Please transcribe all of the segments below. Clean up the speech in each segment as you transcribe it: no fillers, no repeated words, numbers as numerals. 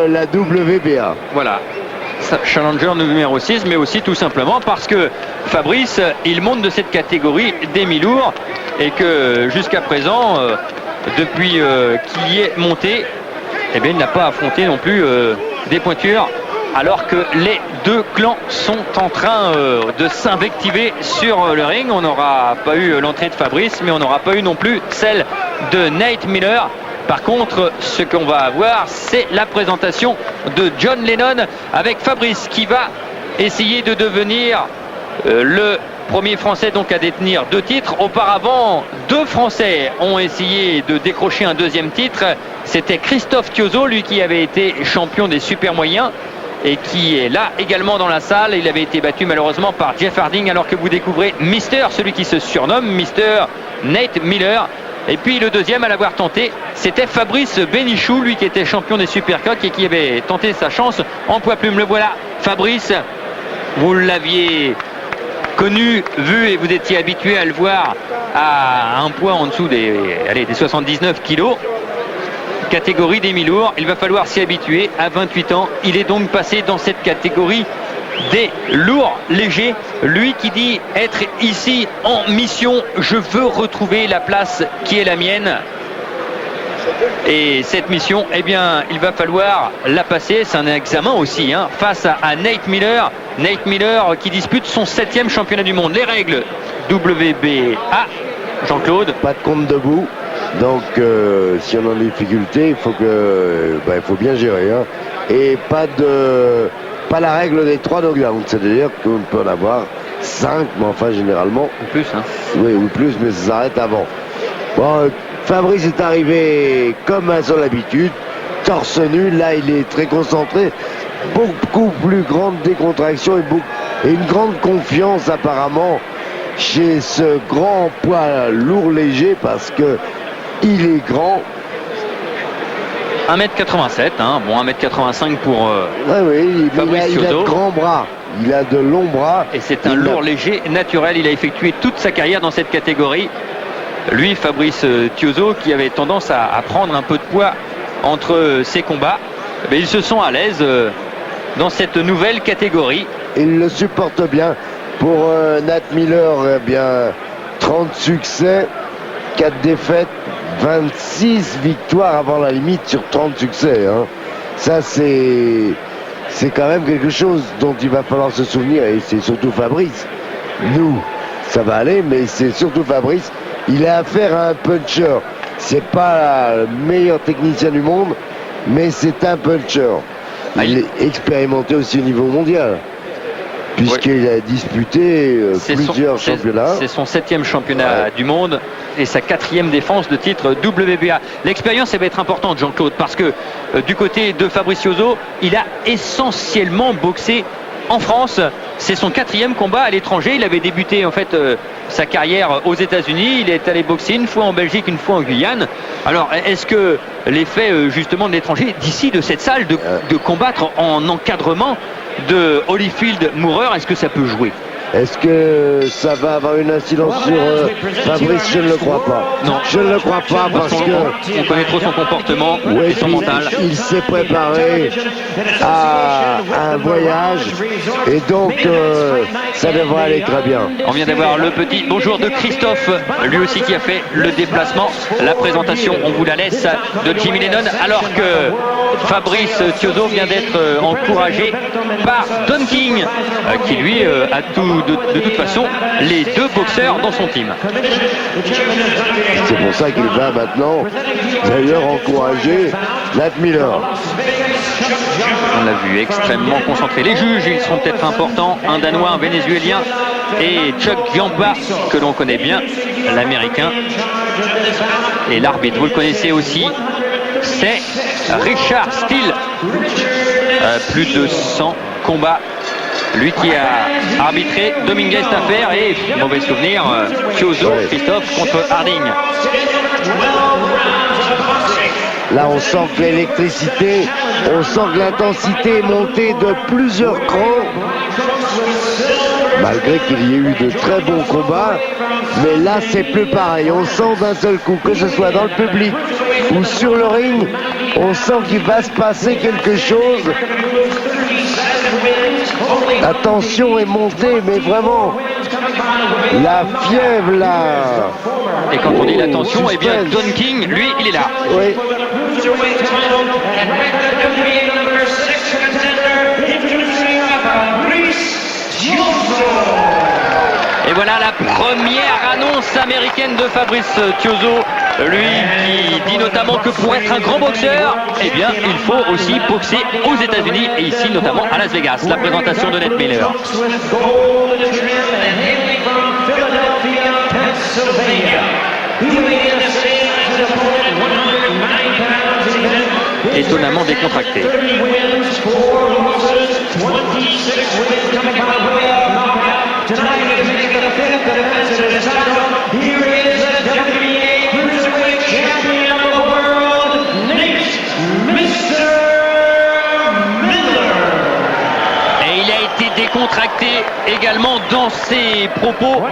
la WBA. Voilà. Challenger numéro 6, mais aussi tout simplement parce que Fabrice, il monte de cette catégorie des mi-lourds et que jusqu'à présent, depuis qu'il y est monté, eh bien, il n'a pas affronté non plus des pointures, alors que les deux clans sont en train de s'invectiver sur le ring. On n'aura pas eu l'entrée de Fabrice, mais on n'aura pas eu non plus celle de Nate Miller. Par contre, ce qu'on va avoir, c'est la présentation de John Lennon avec Fabrice qui va essayer de devenir le premier Français donc à détenir 2 titres. Auparavant, 2 Français ont essayé de décrocher un 2e titre. C'était Christophe Thiozo, lui qui avait été champion des super moyens et qui est là également dans la salle. Il avait été battu malheureusement par Jeff Harding, alors que vous découvrez Mister, celui qui se surnomme Mister Nate Miller. Et puis le deuxième à l'avoir tenté, c'était Fabrice Bénichou, lui qui était champion des Supercoques et qui avait tenté sa chance en poids plume. Le voilà, Fabrice, vous l'aviez connu, vu et vous étiez habitué à le voir à un poids en dessous des 79 kilos. Catégorie des mi-lourds, il va falloir s'y habituer. À 28 ans, il est donc passé dans cette catégorie des lourds légers. Lui qui dit être ici en mission, je veux retrouver la place qui est la mienne. Et cette mission, eh bien, il va falloir la passer. C'est un examen aussi, hein, face à Nate Miller. Nate Miller qui dispute son 7e championnat du monde. Les règles WBA, Jean-Claude. Pas de compte debout. Donc, si on a des difficultés, il faut bien gérer. Hein. Et pas la règle des 3 knockdowns. C'est-à-dire qu'on peut en avoir 5, mais enfin, généralement. Ou plus, hein. Oui, ou plus, mais ça s'arrête avant. Bon, Fabrice est arrivé comme à son habitude, torse nu. Là, il est très concentré. Beaucoup plus grande décontraction et une grande confiance, apparemment, chez ce grand poids lourd léger, parce que il est grand. 1m87, hein. Bon, 1m85 pour Fabrice il a de grands bras, il a de longs bras. Et c'est un lourd léger naturel. Il a effectué toute sa carrière dans cette catégorie. Lui, Fabrice Thiozo, qui avait tendance à prendre un peu de poids entre ses combats, mais ils se sont à l'aise dans cette nouvelle catégorie. Il le supporte bien. Pour Nate Miller, eh bien, 30 succès, 4 défaites, 26 victoires avant la limite sur 30 succès. Hein. Ça, c'est quand même quelque chose dont il va falloir se souvenir. Et c'est surtout Fabrice. Nous, ça va aller, mais c'est surtout Fabrice. Il a affaire à un puncher. C'est pas le meilleur technicien du monde, mais c'est un puncher. Il est expérimenté aussi au niveau mondial, puisqu'il a disputé plusieurs championnats. C'est son 7e championnat du monde et sa 4e défense de titre WBA. L'expérience, elle va être importante, Jean-Claude, parce que du côté de Fabrice Thiozo, il a essentiellement boxé en France. C'est son 4e combat à l'étranger. Il avait débuté en fait sa carrière aux États-Unis. Il est allé boxer une fois en Belgique, une fois en Guyane. Alors, est-ce que l'effet justement de l'étranger, d'ici de cette salle, de combattre en encadrement de Holyfield Moorer, est-ce que ça peut jouer? Est-ce que ça va avoir une incidence sur Fabrice? Je ne le crois pas. Non, je ne le crois pas parce que on connaît trop son comportement et son mental. Il s'est préparé à un voyage et donc ça devrait aller très bien. On vient d'avoir le petit bonjour de Christophe, lui aussi qui a fait le déplacement. La présentation, on vous la laisse, de Jimmy Lennon, alors que Fabrice Thiozo vient d'être encouragé par Don King, qui lui a de toute façon les 2 boxeurs dans son team. C'est pour ça qu'il va maintenant d'ailleurs encourager Nate Miller. On l'a vu extrêmement concentré. Les juges, ils seront peut-être importants. Un Danois, un Vénézuélien et Chuck Giamba, que l'on connaît bien, l'Américain. Et l'arbitre, vous le connaissez aussi, c'est Richard Steele. Plus de 100 combats. Lui qui a arbitré Dominguez d'affaire et mauvais souvenir, Thiozo, Christophe contre Harding. Là, on sent que l'électricité, on sent que l'intensité est montée de plusieurs crans. Malgré qu'il y ait eu de très bons combats, mais là, c'est plus pareil. On sent d'un seul coup, que ce soit dans le public ou sur le ring, On sent qu'il va se passer quelque chose. La tension est montée, mais vraiment, la fièvre là. Et quand on dit la tension, eh bien Don King, lui, il est là. Oui. Et voilà la première annonce américaine de Fabrice Tiozzo, lui qui dit notamment que pour être un grand boxeur, eh bien il faut aussi boxer aux États-Unis et ici notamment à Las Vegas. La présentation de Nate Miller. Étonnamment décontracté. Décontracté également dans ses propos.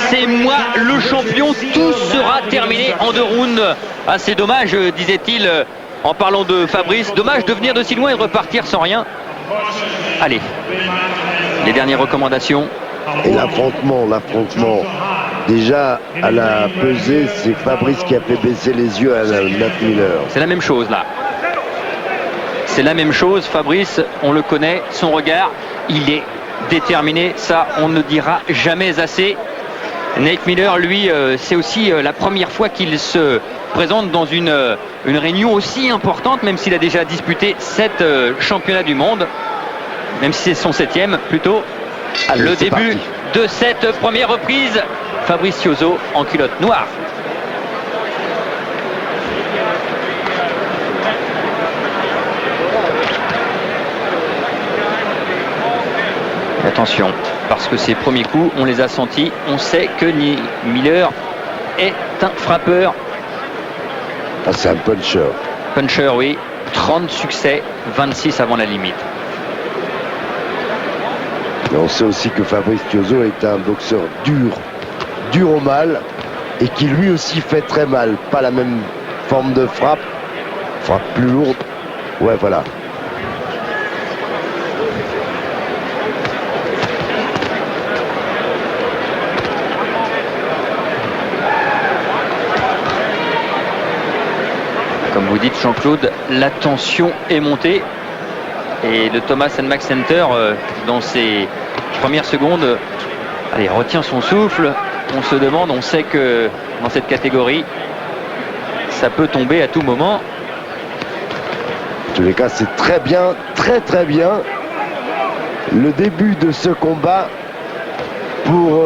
C'est moi le champion, tout sera terminé en 2 rounds. Ah, c'est dommage, disait-il en parlant de Fabrice, dommage de venir de si loin et de repartir sans rien. Allez, les dernières recommandations. Et l'affrontement. Déjà à la pesée, c'est Fabrice qui a fait baisser les yeux à Nate Miller. C'est la même chose là. C'est la même chose, Fabrice, on le connaît, son regard, il est déterminé, ça on ne dira jamais assez. Nate Miller, lui, c'est aussi la première fois qu'il se présente dans une réunion aussi importante, même s'il a déjà disputé 7 championnats du monde, même si c'est son 7e plutôt. Allez, le début de cette première reprise, Fabrice Tiozzo en culotte noire. Attention, parce que ses premiers coups, on les a sentis. On sait que Miller est un frappeur. Ah, c'est un puncher. Puncher, oui. 30 succès, 26 avant la limite. Mais on sait aussi que Fabrice Tiozzo est un boxeur dur au mal, et qui lui aussi fait très mal. Pas la même forme de frappe plus lourde. Ouais, voilà. Comme vous dites, Jean-Claude, la tension est montée. Et le Thomas & Mack Center, dans ses premières secondes, allez, retient son souffle. On se demande, on sait que dans cette catégorie, ça peut tomber à tout moment. En tous les cas, c'est très bien, très bien. Le début de ce combat pour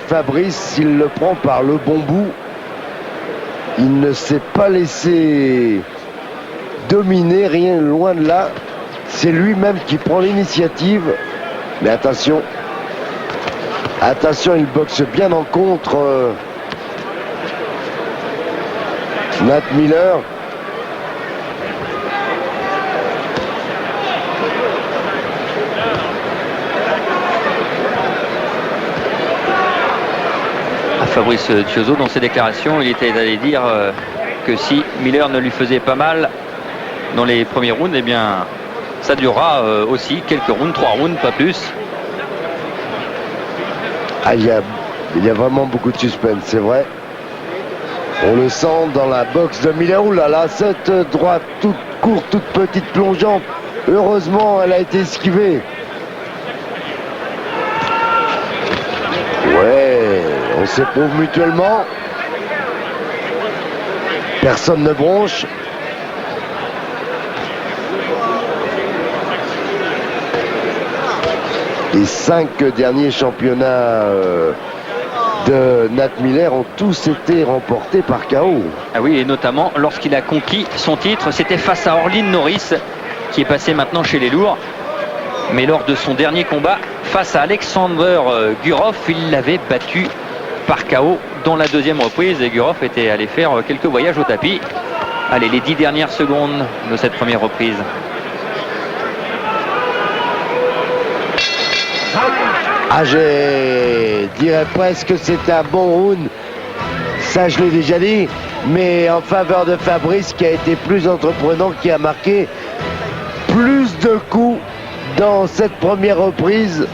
Fabrice, s'il le prend par le bon bout, il ne s'est pas laissé dominer, rien loin de là. C'est lui-même qui prend l'initiative. Mais attention, il boxe bien en contre. Nate Miller. Fabrice Tiozzo, dans ses déclarations, il était allé dire que si Miller ne lui faisait pas mal dans les premiers rounds, eh bien ça durera aussi quelques rounds, 3 rounds, pas plus. Ah, il y a vraiment beaucoup de suspense, c'est vrai. On le sent dans la boxe de Miller. Ouh là là, cette droite toute courte, toute petite plongeante. Heureusement, elle a été esquivée. Ouais, on s'éprouve mutuellement. Personne ne bronche. Les 5 derniers championnats de Nate Miller ont tous été remportés par KO. Ah oui, et notamment lorsqu'il a conquis son titre, c'était face à Orlin Norris, qui est passé maintenant chez les lourds. Mais lors de son dernier combat face à Alexander Gurov, il l'avait battu par KO dans la deuxième reprise. Et Gurov était allé faire quelques voyages au tapis. Allez, les 10 dernières secondes de cette première reprise. Ah, je dirais presque que c'était un bon round. Ça, je l'ai déjà dit. mais en faveur de Fabrice qui a été plus entreprenant, qui a marqué plus de coups dans cette première reprise